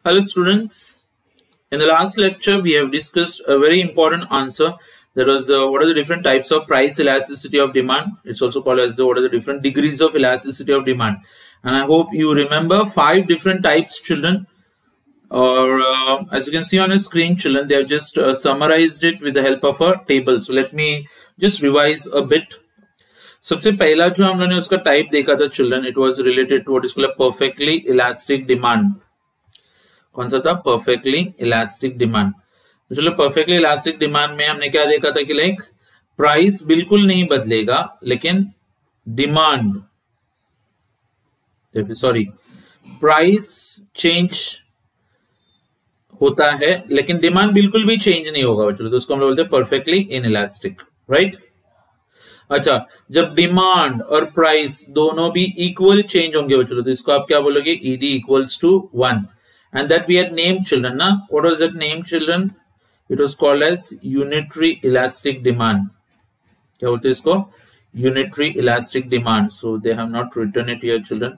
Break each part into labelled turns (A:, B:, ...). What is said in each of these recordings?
A: Hello students, in the last lecture we have discussed a very important answer, that was what are the different types of price elasticity of demand. It's also called as what are the different degrees of elasticity of demand, and I hope you remember 5 different types, children, or as you can see on the screen, children, they have just summarized it with the help of a table. So let me just revise a bit. सबसे पहला जो हम लोगों ने उसका type देखा था children, it was related to what is called perfectly elastic demand. कौन सा था? Perfectly elastic demand. तो चलो परफेक्टली इलास्टिक डिमांड में हमने क्या देखा था कि लाइक प्राइस बिल्कुल नहीं बदलेगा, लेकिन डिमांड प्राइस चेंज होता है लेकिन डिमांड बिल्कुल भी चेंज नहीं होगा. चलो तो उसको हम लोग बोलते हैं परफेक्टली इनइलास्टिक, राइट. अच्छा, जब डिमांड और प्राइस दोनों भी इक्वल चेंज होंगे बच्चों, तो इसको आप क्या बोलोगे? ED equals to 1, and that we had named children ना. What was that name children? It was called as unitary elastic demand. क्या बोलते हैं इसको? Unitary elastic demand. So they have not written it here children,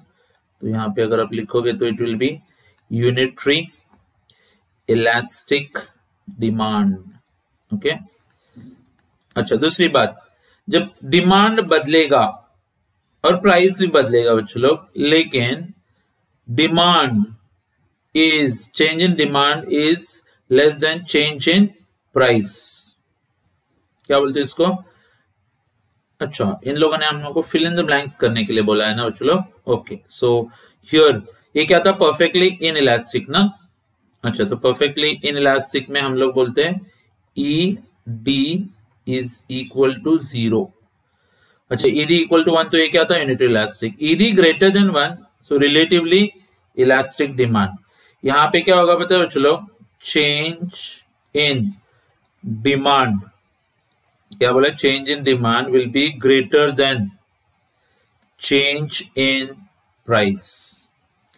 A: तो यहाँ पे अगर आप लिखोगे तो it will be unitary elastic demand. Okay. अच्छा, दूसरी बात, जब डिमांड बदलेगा और प्राइस भी बदलेगा बच्चों लोग, लेकिन demand is change in demand is less then change in price. क्या बोलते हैं इसको? अच्छा, इन लोगों ने हम लोगों को फिल इन द ब्लैंक्स करने के लिए बोला है ना बच्चों लोग. ओके, सो हियर ये क्या था? परफेक्टली इनइलास्टिक ना. अच्छा, तो परफेक्टली इनइलास्टिक में हम लोग बोलते हैं E D is equal to 0. अच्छा, ईडी इक्वल टू 1, तो ये क्या था? Unitary elastic. ED greater than 1, सो रिलेटिवली इलास्टिक डिमांड. यहां पे क्या होगा पता है चलो? Change in demand. क्या बोला? Change in demand will be greater than change in price.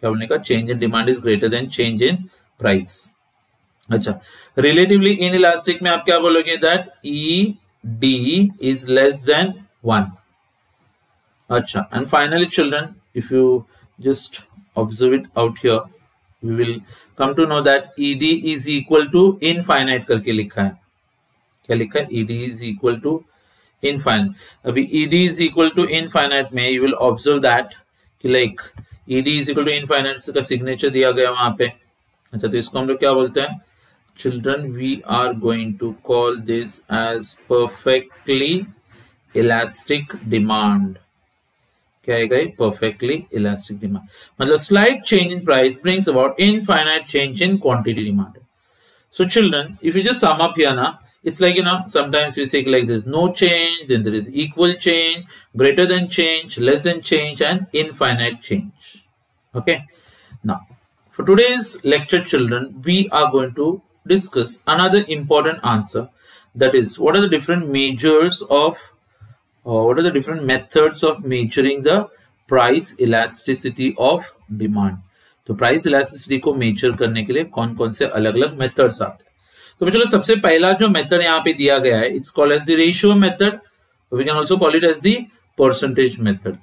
A: क्या बोलने का? Change in demand is greater then change in price. अच्छा, रिलेटिवली इनइलास्टिक में आप क्या बोलोगे? That E D is less than 1. अच्छा, and finally children, if you just observe it out here, we will come to know that E D is equal to infinite करके लिखा है. क्या लिखा है? E D is equal to infinite. अभी E D is equal to infinite में you will observe that कि like E D is equal to infinite का सिग्नेचर दिया गया वहां पे. अच्छा, तो इसको हम लोग क्या बोलते हैं children? We are going to call this as perfectly elastic demand. क्या है ये? Perfectly elastic demand. मतलब slight change in price brings about infinite change in quantity demand. So children, if you just sum up here now, it's like, sometimes we say like this: no change, then there is equal change, greater than change, less than change, and infinite change. Okay. Now, for today's lecture, children, we are going to discuss another important answer, that is what are the different measures of what are the different methods of measuring the price elasticity of demand. तो price elasticity को major करने के लिए कौन कौन से अलग अलग मेथड्स आते हैं. तो चलो, सबसे पहला जो मेथड यहाँ पे दिया गया है, it's called as the ratio method. We can also call it as the percentage method.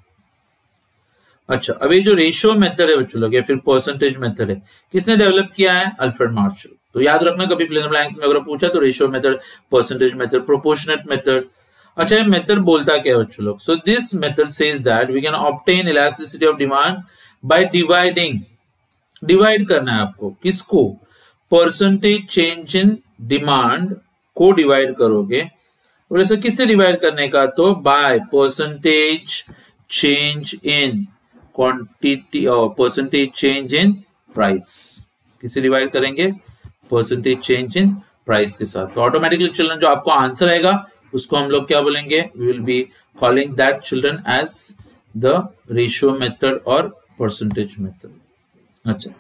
A: अच्छा, अब ये जो रेशियो मेथड है बच्चों लोग, या फिर परसेंटेज मेथड है, किसने डेवलप किया है? Alfred Marshall. तो याद रखना, कभी फिल इन द ब्लैंक्स में अगर पूछा तो ratio method, percentage method, proportionate method. अच्छा, ये मेथड बोलता क्या है बच्चों लोग? So this method says that we can obtain elasticity of demand by dividing. Divide करना है आपको. किसको? परसेंटेज चेंज इन डिमांड को डिवाइड करोगे. और ऐसा किससे डिवाइड करने का? तो by percentage change in quantity और परसेंटेज चेंज इन प्राइस. किसे डिवाइड करेंगे? परसेंटेज चेंज इन प्राइस के साथ. तो ऑटोमेटिकली चिल्ड्रन जो आपको आंसर आएगा उसको हम लोग क्या बोलेंगे? We will be calling that children as the ratio method और परसेंटेज मेथड. अच्छा,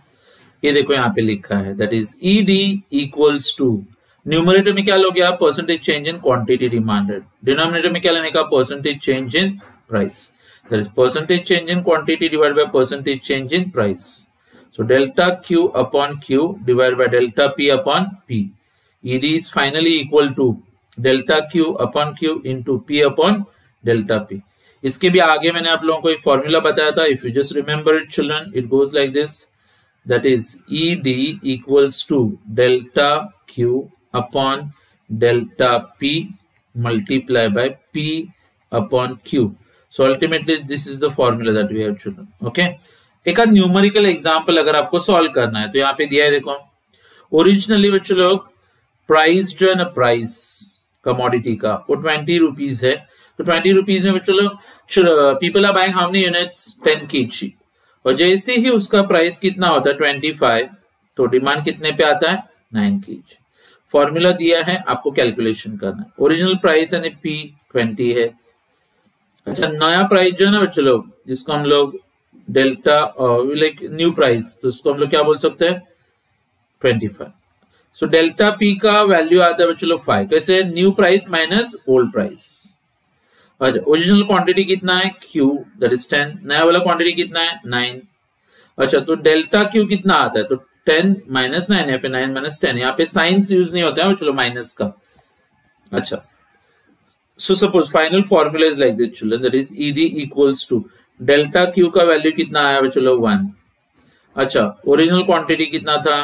A: ये देखो यहाँ पे लिखा है, that is E D equals to, numerator में क्या लोगे आप? Percentage change in quantity demanded. Denominator में क्या लेने का? Percentage change in price. That is percentage change in quantity divide by percentage change in price. So delta Q upon Q divided by delta P upon P. ED is finally equal to delta Q upon Q into P upon delta P. इसके भी आगे मैंने आप लोगों को एक formula बताया था. If you just remember it children, it goes like this: that is ED equals to delta Q upon delta P multiply by P upon Q. So ultimately this is the formula that we have chosen. Okay, एक आध numerical example अगर आपको solve करना है तो यहाँ पे दिया है, देखो ओरिजिनली बच्चों लोग प्राइस जो है ना, प्राइस कमोडिटी का वो 20 रुपीज है। तो 20 रुपीज में बच्चों लोग people are buying how many units, 10 kg, और जैसे ही उसका प्राइस कितना होता है 25, तो डिमांड कितने पे आता है 9 kg। फॉर्मूला दिया है, आपको कैलकुलेशन करना है। ओरिजिनल प्राइस यानी P 20 है। अच्छा, नया प्राइस जो है ना बच्चों लोग, जिसको हम लोग डेल्टा लाइक न्यू प्राइस, तो उसको हम लोग क्या बोल सकते हैं 25। सो डेल्टा P का वैल्यू आता है बच्चों लोग 5। कैसे, new price minus old price. अच्छा, ओरिजिनल क्वांटिटी कितना है Q, दैट इज 10, नया वाला क्वांटिटी कितना है 9। अच्छा, तो डेल्टा Q कितना आता है, तो 10 माइनस 9 या फिर 9 माइनस 10। यहाँ पे साइंस यूज नहीं होता है चलो माइनस का। अच्छा, so suppose final formula is like this children, that is ED equals to delta Q का वैल्यू कितना आया बच्चों 1। अच्छा, ओरिजिनल क्वांटिटी कितना था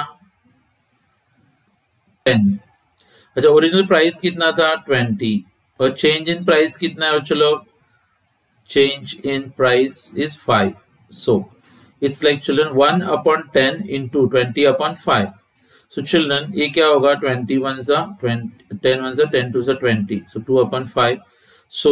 A: 10। अच्छा, ओरिजिनल प्राइस कितना था 20, और चेंज इन प्राइस कितना है बच्चों, change in price is 5। So it's like children 1 upon 10 into 20 upon 5। So children, ये क्या होगा 20 1 सा 20, 10 1 सा 10 2 सा 20, so 2 upon 5। So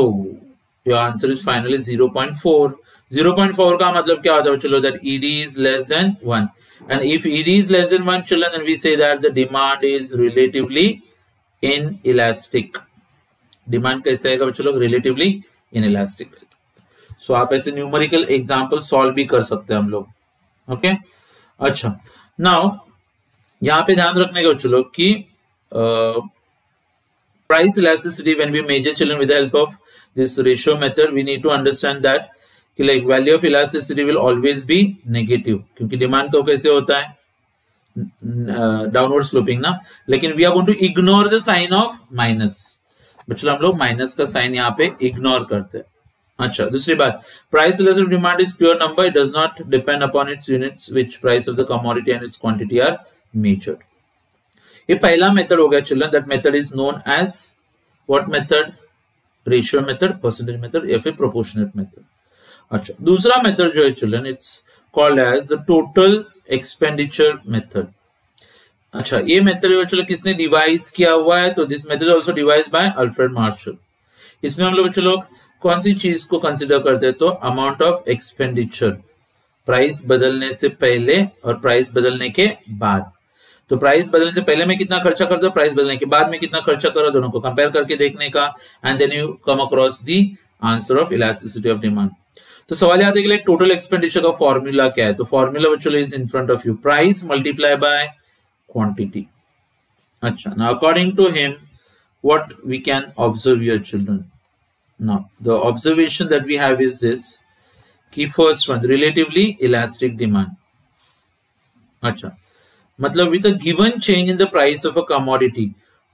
A: your answer is finally 0.4। 0.4 का मतलब क्या होता है चलो, that ED is less than 1, and if ED is less than 1 children, then we say that the demand is relatively inelastic। Demand कैसे आएगा बच्चों लोग, relatively inelastic। So आप ऐसे न्यूमेरिकल एग्जांपल सॉल्व भी कर सकते हैं हम लोग। ओके, अच्छा, नाउ यहाँ पे ध्यान रखने का बच्चों लोग कि price elasticity when we measure children with the help of this ratio method, we need to understand that कि like value of elasticity will always be negative, क्योंकि डिमांड को कैसे होता है डाउनवर्ड स्लोपिंग ना, लेकिन we are going to ignore the sign of minus. बच्चों हम लोग माइनस का साइन यहाँ पे इग्नोर करते हैं। अच्छा, दूसरी बात, price elastic demand is pure number, it does not depend upon its units which price of the commodity and its quantity are measured। ये पहला मेथड हो गया children, that method is known as what method, ratio method, percentage method या फिर proportionate method. अच्छा, दूसरा method जो है children, it's called as the total expenditure method. अच्छा, ये मेथड बच्चों किसने डिवाइस किया हुआ है, तो this method also devise by Alfred Marshall. इसमें हम लोग बच्चों लोग कौन सी चीज को कंसिडर करते हैं, तो अमाउंट ऑफ एक्सपेंडिचर, प्राइस बदलने से पहले और प्राइस बदलने के बाद। तो प्राइस बदलने से पहले में कितना खर्चा करते हो, प्राइस बदलने के बाद में कितना खर्चा करो, दोनों को कंपेयर करके देखने का, and then you come across the answer of elasticity of demand. तो सवाल आता है कि टोटल एक्सपेंडिचर का फॉर्मूला क्या है, तो फॉर्मूला बच्चों is in front of you, price multiply by quantity. अच्छा, now according to him what we can observe your children, now the observation that we have is this कि first one, relatively elastic demand. अच्छा, मतलब with a given change in the price of a commodity,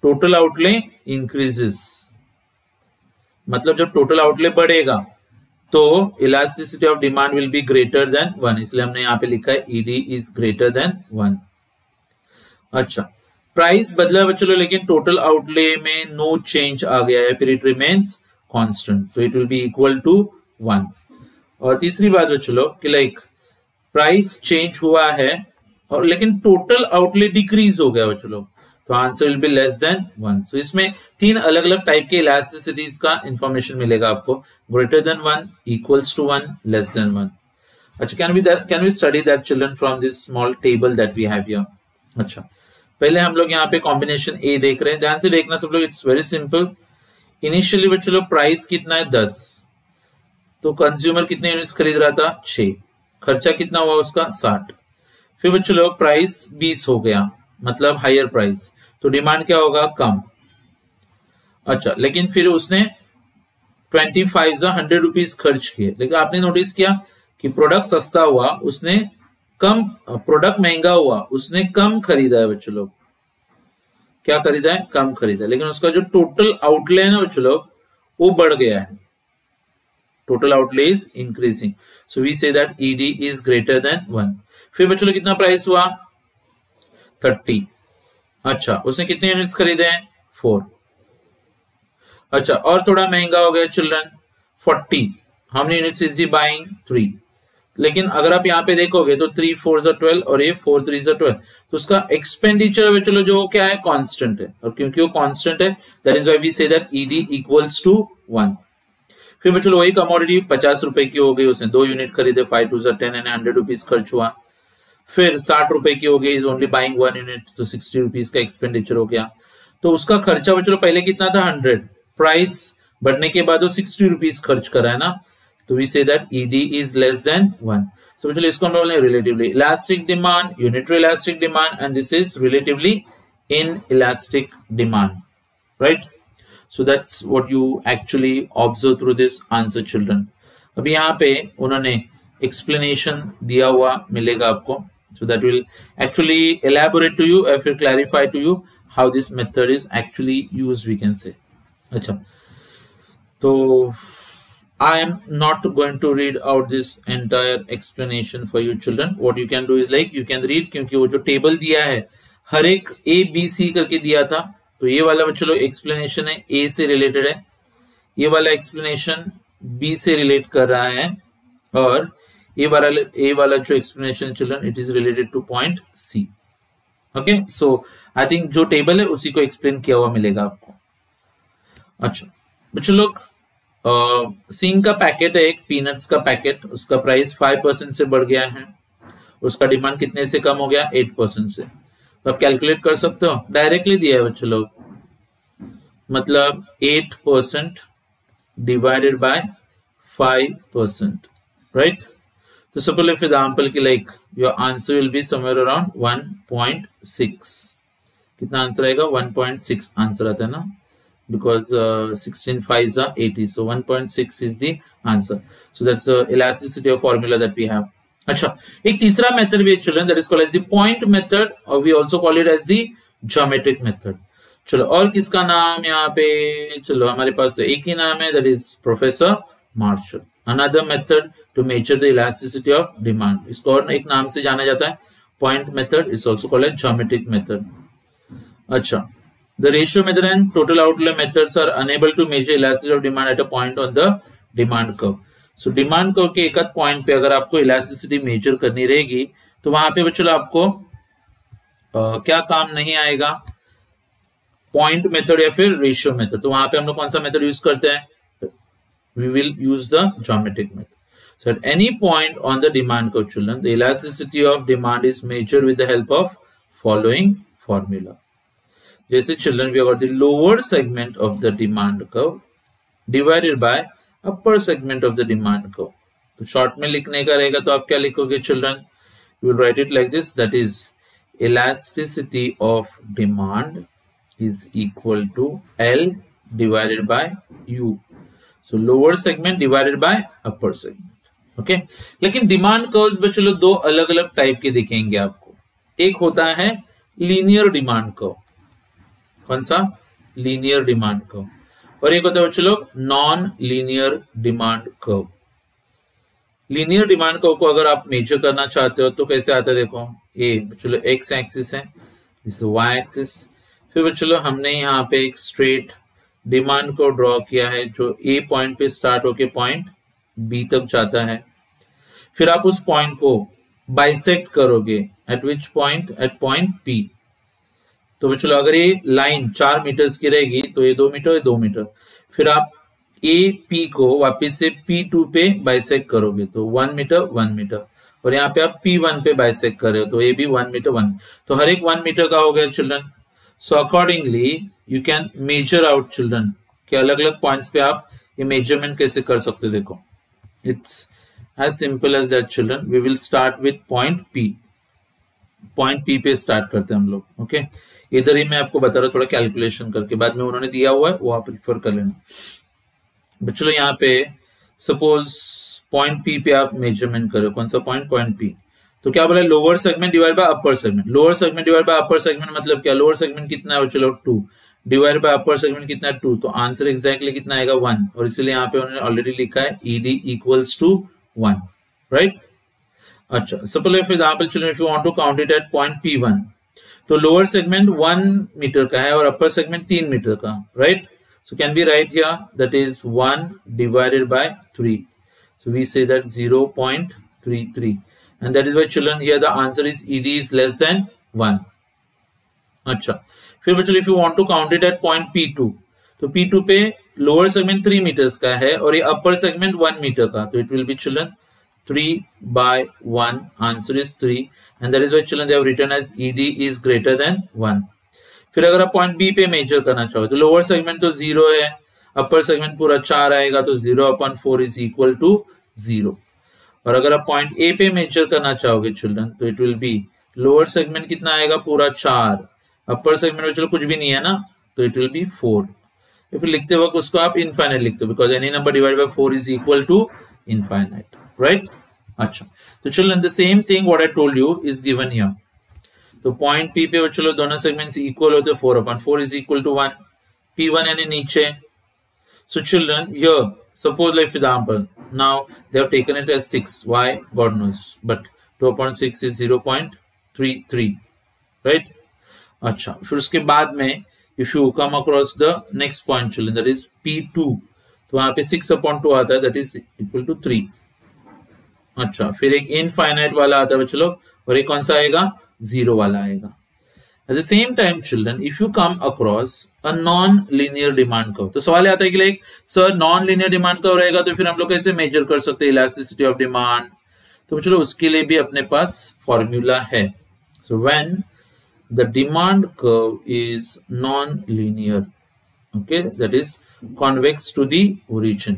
A: total outlay increases। मतलब जब total outlay बढ़ेगा तो elasticity of demand will be greater than 1, इसलिए हमने यहाँ पे लिखा है ED इज ग्रेटर देन 1। अच्छा, प्राइस बदला बच्चों लेकिन टोटल आउटले में नो चेंज आ गया है, फिर इट रिमेन्स कांस्टेंट, तो it will be equal to 1। और तीसरी बात बच्चों कि लाइक प्राइस चेंज हुआ है और लेकिन टोटल आउटले डिक्रीज हो गया बच्चों लोग, तो answer will be less than 1। सो इसमें तीन अलग अलग टाइप के इलास्टिसिटीज का इंफॉर्मेशन मिलेगा आपको, greater than 1, equals to 1, less than 1। अच्छा, can we study that children from this small table that we have here. अच्छा, पहले हम लोग यहाँ पे कॉम्बिनेशन ए देख रहे हैं, ध्यान से देखना सब लोग, इट्स वेरी सिंपल। इनिशियली बच्चों लोग प्राइस कितना है 10, तो कंज्यूमर कितने यूनिट्स खरीद रहा था 6, खर्चा कितना हुआ उसका 60। फिर बच्चों लोग प्राइस 20 हो गया, मतलब हायर प्राइस, तो डिमांड क्या होगा कम। अच्छा, लेकिन फिर उसने 25 100 रुपीज खर्च किए, लेकिन आपने नोटिस किया कि प्रोडक्ट सस्ता हुआ, उसने कम, प्रोडक्ट महंगा हुआ, उसने कम खरीदा है बच्चों लोग, क्या खरीदा है कम खरीदा है, लेकिन उसका जो टोटल आउटले है ना बच्चों लोग वो बढ़ गया है, total outlay is increasing, so we say that ED is greater than 1। फिर बच्चों कितना प्राइस हुआ 30। अच्छा, उसने कितने यूनिट्स खरीदे हैं 4। अच्छा, और थोड़ा महंगा हो गया children 40। How many units is he buying 3। लेकिन अगर आप यहाँ पे देखोगे तो 3 4 12 और ये 4 3 12, तो उसका एक्सपेंडिचर चलो जो क्या है कांस्टेंट है, और क्योंकि वो कांस्टेंट है that is why we say that ED equals to 1। फिर बच्चों वही कमोडिटी 50 रुपए की हो गई, उसने 2 यूनिट खरीदे, 5 2 10 एंड 100 रुपीज खर्च हुआ। फिर 60 रुपए की हो गई, इज ओनली बाइंग 1 यूनिट, तो 60 रुपीज का एक्सपेंडिचर हो गया। तो उसका खर्चा बच्चों पहले कितना था 100, प्राइस बढ़ने के बाद वो 60 रुपीज खर्च करा है ना, तो we say that ED is less than 1। So बच्चों इसको हम बोल रहे हैं relatively elastic demand, unitary elastic demand, and this is relatively inelastic demand, right. So that's what you actually observe through this answer children. अभी यहाँ पे उन्होंने explanation दिया हुआ मिलेगा आपको, so that will actually elaborate to you or फिर clarify to you how this method is actually used, we can say. अच्छा, तो I am not going to read out this entire explanation for you children. What you can do is like you can read, क्योंकि वो जो table दिया है हर एक A B C करके दिया था, तो ये वाला चलो एक्सप्लेनेशन है ए से रिलेटेड है, ये वाला एक्सप्लेनेशन बी से रिलेट कर रहा है, और ये वाला जो explanation children it is related to point C. Okay, so I think जो टेबल है उसी को एक्सप्लेन किया हुआ मिलेगा आपको। अच्छा बच्चों लोग, सिंग का पैकेट है एक पीनट्स का पैकेट, उसका प्राइस 5% से बढ़ गया है, उसका डिमांड कितने से कम हो गया 8% से। तो आप कैलकुलेट कर सकते हो, डायरेक्टली दिया है बच्चों लोग, मतलब 8% डिवाइडेड बाय 5%, राइट। तो सपोज फॉर एग्जांपल की like your answer will be somewhere around 1.6। कितना आंसर आएगा 1.6 आंसर आता है ना, because 16 5s are 80, so 1.6 is the answer. So that's the elasticity of formula that we have. अच्छा, एक तीसरा मेथड भी है children, that is called as the point method, और we also call it as the geometric method. चलो, और किसका नाम यहाँ पे, चलो हमारे पास तो एक ही नाम है, that is professor Marshall. Another method to measure the elasticity of demand, इसको और एक नाम से जाना जाता है point method, is also called as geometric method. अच्छा, the ratio method and total outlay methods are enable to measure elasticity of demand at a point on the demand curve. So demand curve के एक point पे अगर आपको elasticity major करनी रहेगी, तो वहां पे बच्चों आपको क्या काम नहीं आएगा, पॉइंट मेथड या फिर रेशियो मेथड। तो वहां पे हम लोग कौन सा मेथड यूज करते हैं, we will use the geometric method. So at any point on the demand curve children, the elasticity of demand is measured with the help of following formula. जैसे children we got the lower segment of the demand curve divided by upper segment of the demand curve. तो short में लिखने का रहेगा तो आप क्या लिखोगे children, you will write it like this, that is elasticity of demand is equal to L divided by U। So lower segment divided by upper segment. Okay, लेकिन डिमांड कर्व्स बच्चों लोग दो अलग अलग टाइप के दिखेंगे आपको। एक होता है लीनियर डिमांड कर्व, कौन सा, लीनियर डिमांड कर्व, और एक होता है बच्चों लोग non linear demand curve. Linear demand curve को अगर आप मेजर करना चाहते हो तो कैसे आता है, देखो ये बच्चों लोग एक्स एक्सिस है, दिस वाई एक्सिस, फिर बच्चों लोग हमने यहाँ पे एक स्ट्रेट डिमांड को ड्रॉ किया है जो ए पॉइंट पे स्टार्ट होके पॉइंट बी तक जाता है। फिर आप उस पॉइंट को बाइसेक्ट करोगे, at which point, at point P. तो बच्चों अगर ये लाइन 4 मीटर्स की रहेगी तो ये 2 मीटर, ये 2 मीटर, फिर आप ए पी को वापस से P2 पे बाइसेक्ट करोगे तो 1 मीटर 1 मीटर, और यहाँ पे आप P1 पे बाइसेक्ट कर रहे हो तो ये भी 1 मीटर 1, तो हर एक 1 मीटर का हो गया children. So accordingly you can measure out children कि अलग अलग पॉइंट्स पे आप ये मेजरमेंट कैसे कर सकते हो। देखो it's as simple as that children, we will start with point P। Point P पे स्टार्ट करते हैं हम लोग। ओके, इधर ही मैं आपको बता रहा हूँ थोड़ा कैलकुलेशन करके, बाद में उन्होंने दिया हुआ है वो आप रिफर कर लेना। बच्चों यहाँ पे सपोज पॉइंट P पे आप मेजरमेंट करो, कौन सा पॉइंट, पॉइंट P, तो क्या बोला, lower segment divide by upper segment. Lower segment divide by upper segment मतलब क्या, लोअर सेगमेंट कितना है चलो 2 डिवाइड बाय अपर सेगमेंट कितना है 2, तो आंसर एग्जैक्टली कितना आएगा 1, और इसलिए यहाँ पे उन्होंने ऑलरेडी लिखा है ED इक्वल्स टू 1, राइट। अच्छा, suppose for example children if you want to count it at point P1, तो lower segment 1 मीटर का है और upper segment 3 मीटर का, right? So can we write here that is 1 divided by 3. So we say that 0.33, and that is why children here the answer is ED is less than 1. अच्छा, फिर बच्चों if you want to count it at point P2, तो P2 पे lower segment 3 meters का है और ये upper segment 1 meter का, तो it will be children 3 by 1. Answer is 3, and that is why children they have written as ED is greater than 1. फिर अगर आप पॉइंट बी पे मेजर करना चाहो तो लोअर सेगमेंट तो 0 है, अपर सेगमेंट पूरा 4 आएगा, तो 0/4 इज इक्वल टू 0. और अगर आप पॉइंट ए पे मेजर करना चाहोगे चिल्ड्रन तो it will be lower segment कितना आएगा, पूरा 4, अपर सेगमेंट में चलो कुछ भी नहीं है ना, तो इट विल बी 4. फिर लिखते वक्त उसको आप इनफाइनाइट लिखते हो because any number divide by 4 is equal to infinite, right? अच्छा, तो children the same thing what I told you is given here. तो पॉइंट पी पे चलो दोनों सेगमेंट्स इक्वल होते हैं, 4/4 इज इक्वल टू 1. P1 यानी नीचे. So children here suppose like for example now they have taken it as 6. Why? God knows. But 2/6 is 0.33, right? अच्छा, फिर उसके बाद में if you come across the next point children that is P2, तो वहां पे 6/2 आता है, that is equal to 3. अच्छा, फिर एक इनफाइनाइट वाला आता है बच्चों और एक कौन सा आएगा, 0 वाला आएगा. At the same time children if you come across a non-linear demand curve, तो सवाल आता है कि like sir non-linear demand curve रहेगा तो फिर हम लोग कैसे मेजर कर सकते हैं इलास्टिसिटी ऑफ डिमांड. तो चलो उसके लिए भी अपने पास फॉर्मूला है. So when the demand curve is non-linear, okay, that is convex to the origin.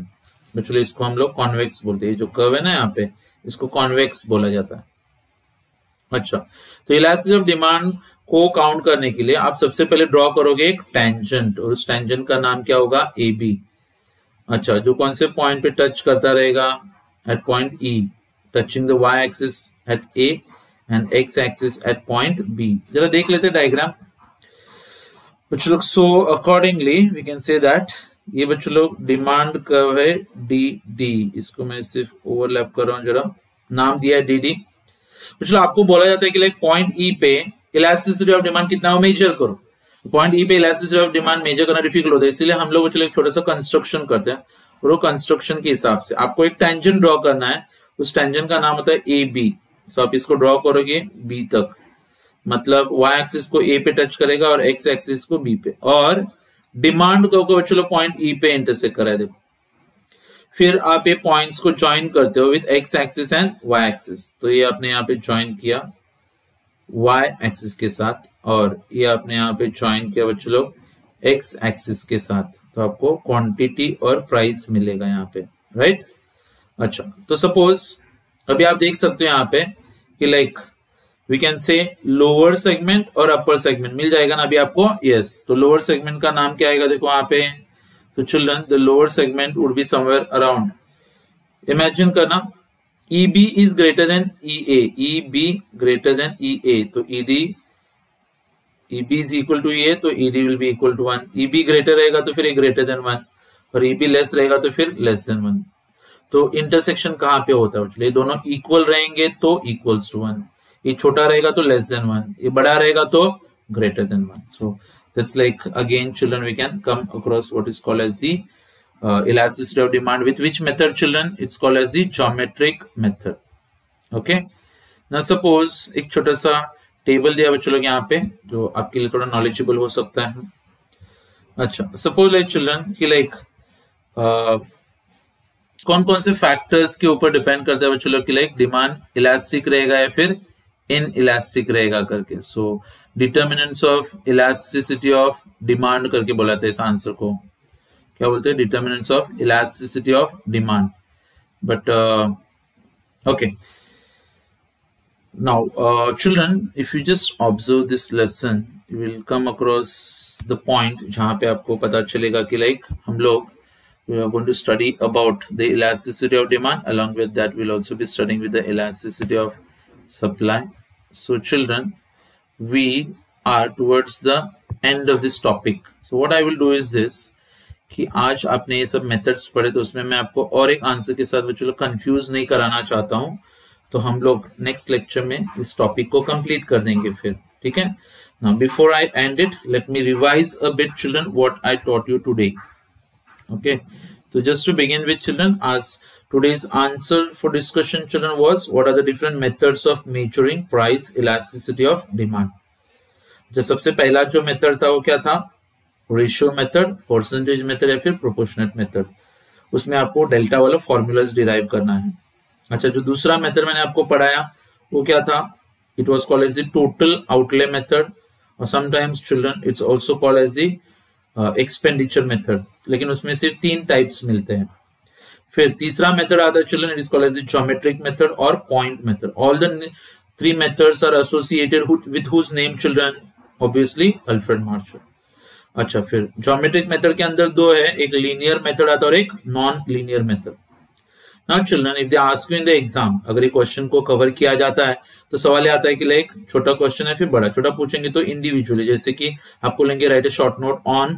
A: चलो इसको हम लोग कॉन्वेक्स बोलते हैं, जो कर्व है ना यहाँ पे इसको कॉन्वेक्स बोला जाता है. अच्छा, तो इलास्टिसिटी ऑफ डिमांड को काउंट करने के लिए आप सबसे पहले ड्रॉ करोगे एक टेंजेंट और उस टेंजेंट का नाम क्या होगा, ए बी. अच्छा, जो कौन से पॉइंट पे टच करता रहेगा, at point E, touching the Y axis at A and X axis at point B. जरा देख लेते डायग्राम बच्चों लोग. So accordingly we can say that ये बच्चों लोग डिमांड कर्व है डी डी. इसको मैं सिर्फ ओवरलैप कर रहा हूं, जरा नाम दिया है डी डी. बच्चों आपको बोला जाता है कि लाइक पॉइंट ई पे इलास्टिसिटी ऑफ डिमांड कितना हो मेजर करो. पॉइंट ई पे इलास्टिसिटी ऑफ डिमांड मेजर करना डिफिकल्ट होता है, इसलिए हम लोग एक छोटा सा कंस्ट्रक्शन करते हैं और वो कंस्ट्रक्शन के हिसाब से आपको एक टेंजेंट ड्रॉ करना है. उस टेंजेंट का नाम होता है ए बी. सो आप इसको ड्रॉ करोगे बी तक, मतलब वाई एक्सिस को ए पे टच करेगा और एक्स एक्सिस को बी पे, और डिमांड को चलो पॉइंट ई पे इंटरसेक्ट करा है. देखो फिर आप ये पॉइंट्स को ज्वाइन करते हो with X axis and Y axis. तो ये आपने यहाँ पे ज्वाइन किया वाई एक्सिस के साथ और ये आपने यहाँ पे ज्वाइन किया बच्चों लोग एक्स एक्सिस के साथ. तो आपको क्वांटिटी और प्राइस मिलेगा यहाँ पे, राइट? अच्छा, तो सपोज अभी आप देख सकते हो यहाँ पे कि like we can say lower segment और अपर सेगमेंट मिल जाएगा ना अभी आपको. यस, तो लोअर सेगमेंट का नाम क्या आएगा देखो यहाँ पे. तो children the lower segment would be somewhere around, imagine करना EB is greater than EA, EB greater than EA, तो EB is equal to EA, तो ED will be equal to 1. EB greater रहेगा तो फिर ये greater than 1 और EB less रहेगा तो फिर less than 1. तो इंटरसेक्शन कहाँ पे होता है, ये दोनों इक्वल रहेंगे तो equals to 1, ये छोटा रहेगा तो less than 1, ये बड़ा रहेगा तो greater than 1. So that's like again children we can come across what is called as the elasticity of demand. With which method children? It's called as the geometric method. Okay, now suppose एक छोटा सा table दिया बच्चों लोग यहाँ पे जो आपके लिए थोड़ा नॉलेजेबल हो सकता है. अच्छा, सपोज लाइक चिल्ड्रन कि लाइक कौन कौन से फैक्टर्स के ऊपर डिपेंड करता है बच्चों लोग कि लाइक डिमांड इलास्टिक रहेगा या फिर इन इलास्टिक रहेगा करके. So determinants of elasticity of demand करके बोला था इस आंसर को. क्या बोलते हैं? Determinants of elasticity of demand. But okay, now children if you just observe this lesson you will come across the point जहां पे आपको पता चलेगा कि लाइक हम लोग we are going to study about the elasticity of demand. Along with that we'll also be studying with the elasticity of supply. So children, we are towards the end of this topic. So what I will do is this कि आज आपने ये सब methods पढ़े तो उसमें मैं आपको और एक आंसर के साथ बच्चों कंफ्यूज नहीं कराना चाहता हूं. तो हम लोग नेक्स्ट लेक्चर में इस टॉपिक को कंप्लीट कर देंगे फिर, ठीक है। Now before I and it, let me revise a bit children what I taught you today. Okay, so just to begin with children, as today's answer for discussion children was, what are the different methods of measuring price elasticity of demand? जो सबसे पहला जो method था वो क्या था, ratio method, percentage method या फिर प्रोपोर्शनेट मेथड। उसमें आपको डेल्टा वाला फॉर्मूलाज डिराइव करना है। अच्छा, जो दूसरा मेथड मैंने आपको पढ़ाया वो क्या था, it was called as the total outlay method, और sometimes children it's also called as the expenditure method, लेकिन उसमें सिर्फ 3 टाइप्स मिलते हैं। फिर तीसरा मेथड आता है children, it is called as the geometric method और point method. All the 3 methods are associated with whose name children, obviously Alfred Marshall. अच्छा, फिर ज्योमेट्रिक मेथड के अंदर 2 है, एक लीनियर मेथड आता है और एक non linear method. Now children, if they ask you in the exam, अगर ये क्वेश्चन को कवर किया जाता है तो सवाल ये आता है कि लाइक छोटा क्वेश्चन है फिर बड़ा, छोटा पूछेंगे तो इंडिविजुअली, जैसे कि आपको लेंगे right A short note on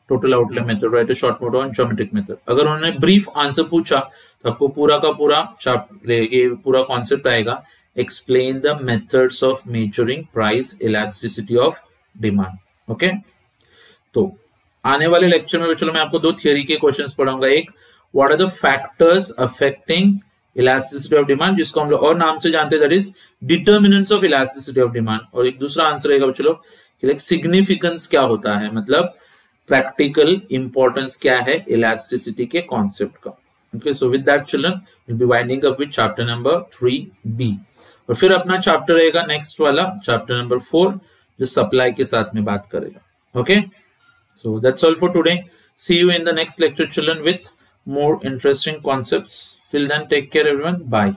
A: total outlay method, right A short note on geometric method. अगर उन्होंने ब्रीफ आंसर पूछा तो आपको पूरा का पूरा ये पूरा कॉन्सेप्ट आएगा, explain the methods of measuring price elasticity of demand. Okay, तो आने वाले लेक्चर में चलो मैं आपको 2 थियरी के क्वेश्चंस पढ़ाऊंगा। एक, what are the factors affecting elasticity of demand, जिसको हम लोग और नाम से जानते हैं, that is determinants of elasticity of demand. और एक दूसरा आंसर रहेगा चलो कि सिग्निफिकेंस क्या होता है, मतलब प्रैक्टिकल इंपॉर्टेंस क्या है इलास्टिसिटी के कॉन्सेप्ट का। Okay, so with that children will be winding up with chapter number 3B, और फिर अपना चैप्टर रहेगा नेक्स्ट वाला चैप्टर नंबर 4 जो सप्लाई के साथ में बात करेगा। Okay, so that's all for today, see you in the next lecture children with more interesting concepts. Till then, take care everyone. Bye.